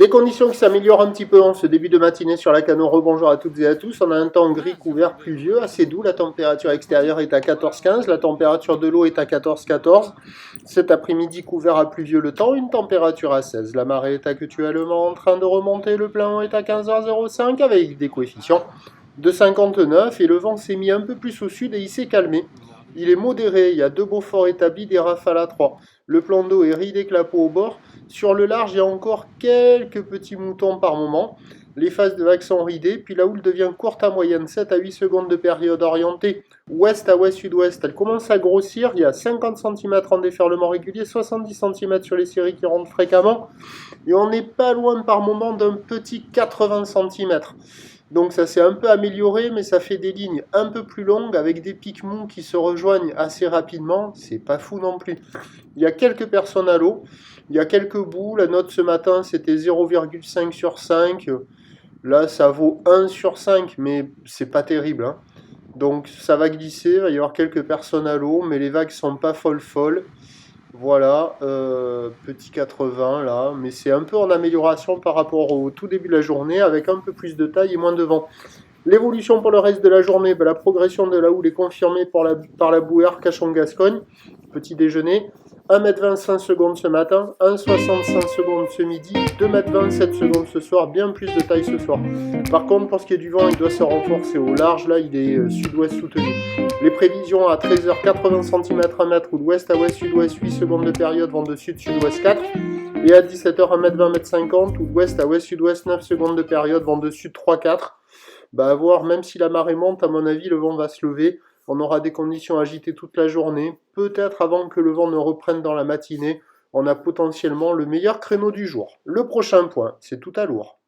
Des conditions qui s'améliorent un petit peu en ce début de matinée sur la Canot. Rebonjour à toutes et à tous. On a un temps gris couvert pluvieux, assez doux. La température extérieure est à 14-15. La température de l'eau est à 14-14. Cet après-midi couvert à pluvieux le temps, une température à 16. La marée est actuellement en train de remonter. Le plein est à 15h05 avec des coefficients de 59 et le vent s'est mis un peu plus au sud et il s'est calmé. Il est modéré, il y a 2 beaux forts établis, des rafales à 3. Le plan d'eau est ridé clapot au bord. Sur le large, il y a encore quelques petits moutons par moment. Les phases de vagues sont ridées, puis la houle devient courte à moyenne, 7 à 8 secondes de période orientée ouest à ouest-sud-ouest. Elle commence à grossir, il y a 50 cm en déferlement régulier, 70 cm sur les séries qui rentrent fréquemment, et on n'est pas loin par moment d'un petit 80 cm. Donc ça s'est un peu amélioré, mais ça fait des lignes un peu plus longues avec des pics mous qui se rejoignent assez rapidement. C'est pas fou non plus. Il y a quelques personnes à l'eau, il y a quelques bouts. La note ce matin c'était 0,5 sur 5. Là ça vaut 1 sur 5, mais c'est pas terrible, hein. Donc ça va glisser, il va y avoir quelques personnes à l'eau, mais les vagues sont pas folles. Voilà, petit 80 là, mais c'est un peu en amélioration par rapport au tout début de la journée, avec un peu plus de taille et moins de vent. L'évolution pour le reste de la journée, la progression de la houle est confirmée par la bouée Arcachon-Gascogne. Petit déjeuner, 1,20 m 5 secondes ce matin, 1,65 secondes ce midi, 2,20 m 7 secondes ce soir, bien plus de taille ce soir. Par contre, pour ce qui est du vent, il doit se renforcer au large, là il est sud-ouest soutenu. Les prévisions à 13h 80 cm 1 mètre ou d'ouest à ouest sud-ouest 8 secondes de période vent de sud-sud-ouest 4 et à 17h 1m20 m50 ou d'ouest à ouest sud-ouest 9 secondes de période vent de sud 3-4. À voir, même si la marée monte, à mon avis le vent va se lever. On aura des conditions agitées toute la journée. Peut-être avant que le vent ne reprenne dans la matinée, on a potentiellement le meilleur créneau du jour. Le prochain point, c'est tout à lourd.